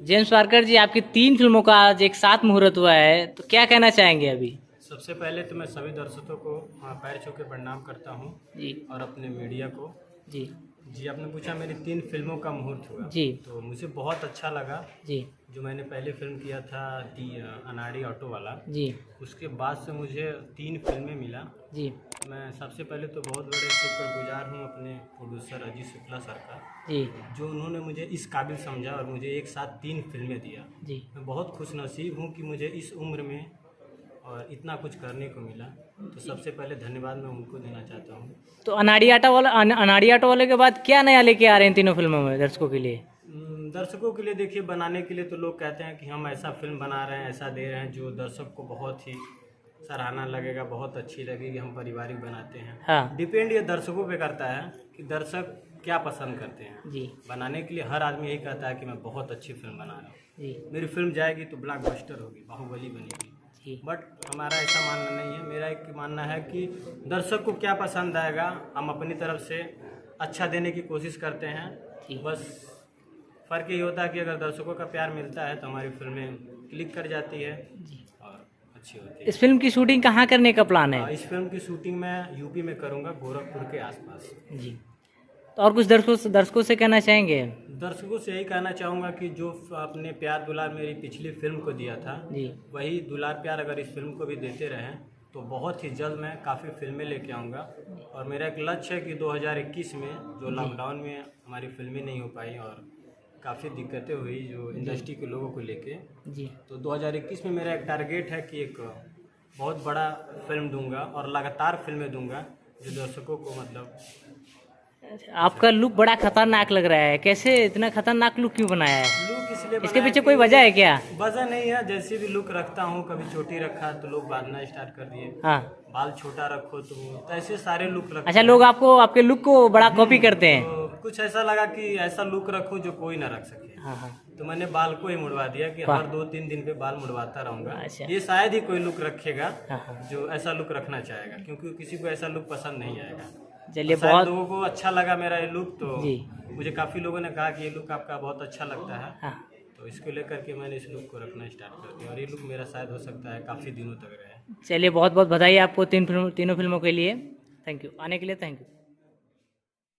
James Parker जी, आपकी 3 फिल्मों का आज एक साथ मुहूर्त हुआ है, तो क्या कहना चाहेंगे अभी? सबसे पहले तो मैं सभी दर्शकों को पैर छू के प्रणाम करता हूँ जी और अपने मीडिया को। जी जी, आपने पूछा मेरी 3 फिल्मों का मुहूर्त हुआ, जी तो मुझे बहुत अच्छा लगा। जी जो मैंने पहली फिल्म किया था अनाड़ी ऑटो वाला, जी उसके बाद से मुझे 3 फिल्में मिला। जी मैं सबसे पहले तो बहुत बड़े शुक्रगुजार हूँ अपने प्रोड्यूसर अजीत शुक्ला सर का, जी जो उन्होंने मुझे इस काबिल समझा और मुझे एक साथ 3 फिल्में दिया। जी मैं बहुत खुशनसीब हूँ कि मुझे इस उम्र में और इतना कुछ करने को मिला, तो सबसे पहले धन्यवाद मैं उनको देना चाहता हूँ। तो अनाड़ी आटो वाले के बाद क्या नया लेके आ रहे हैं तीनों फिल्मों में दर्शकों के लिए? दर्शकों के लिए देखिए, बनाने के लिए तो लोग कहते हैं कि हम ऐसा फिल्म बना रहे हैं, ऐसा दे रहे हैं जो दर्शक को बहुत ही सराहना लगेगा, बहुत अच्छी लगेगी, हम पारिवारिक बनाते हैं। हाँ डिपेंड ये दर्शकों पे करता है कि दर्शक क्या पसंद करते हैं। जी बनाने के लिए हर आदमी यही कहता है कि मैं बहुत अच्छी फिल्म बना रहा हूँ, जी मेरी फिल्म जाएगी तो ब्लॉकबस्टर होगी, बाहुबली बनेगी। जी बट हमारा ऐसा मानना नहीं है। मेरा एक मानना है कि दर्शक को क्या पसंद आएगा, हम अपनी तरफ से अच्छा देने की कोशिश करते हैं। जी बस फ़र्क यही होता है कि अगर दर्शकों का प्यार मिलता है तो हमारी फिल्में क्लिक कर जाती है जी। और अच्छी होती है। इस फिल्म की शूटिंग कहाँ करने का प्लान है? इस फिल्म की शूटिंग मैं यूपी में करूँगा, गोरखपुर के आसपास। जी, तो और कुछ दर्शकों से कहना चाहेंगे? दर्शकों से यही कहना चाहूँगा कि जो आपने प्यार दुलार मेरी पिछली फिल्म को दिया था, जी वही दुलार प्यार अगर इस फिल्म को भी देते रहें तो बहुत ही जल्द मैं काफ़ी फिल्में लेके आऊँगा। और मेरा एक लक्ष्य है कि 2021 में, जो लॉकडाउन में हमारी फिल्में नहीं हो पाई और काफ़ी दिक्कतें हुई जो इंडस्ट्री के लोगों को लेके, जी तो 2021 में मेरा एक टारगेट है कि एक बहुत बड़ा फिल्म दूंगा और लगातार फिल्में दूंगा जो दर्शकों को मतलब। आपका लुक बड़ा खतरनाक लग रहा है, कैसे इतना खतरनाक लुक क्यों बनाया है? लुक इसलिए इसके बनाया पीछे कि कोई वजह है क्या? वजह नहीं है, जैसे भी लुक रखता हूँ, कभी चोटी रखा तो लोग बांधना स्टार्ट कर दिए, हाँ, बाल छोटा रखो तो ऐसे सारे लुक रखते अच्छा, हैं। लोग आपको आपके लुक को बड़ा कॉपी करते हैं। तो कुछ ऐसा लगा कि ऐसा लुक रखूं जो कोई ना रख सके, हाँ हाँ, तो मैंने बाल को ही मुड़वा दिया कि वाह। हर 2-3 दिन पे बाल मुड़वाता रहूंगा। अच्छा। ये शायद ही कोई लुक रखेगा हाँ हाँ, जो ऐसा लुक रखना चाहेगा, क्योंकि किसी को ऐसा लुक पसंद नहीं आएगा। चलिए शायद बहुत लोगों को अच्छा लगा मेरा ये लुक, तो जी मुझे काफ़ी लोगों ने कहा कि ये लुक आपका बहुत अच्छा लगता है, हाँ, तो इसको लेकर के मैंने इस लुक को रखना स्टार्ट कर दिया और ये लुक मेरा शायद हो सकता है काफ़ी दिनों तक रहे। चलिए बहुत बहुत बधाई आपको तीनों फिल्मों के लिए। थैंक यू, आने के लिए थैंक यू।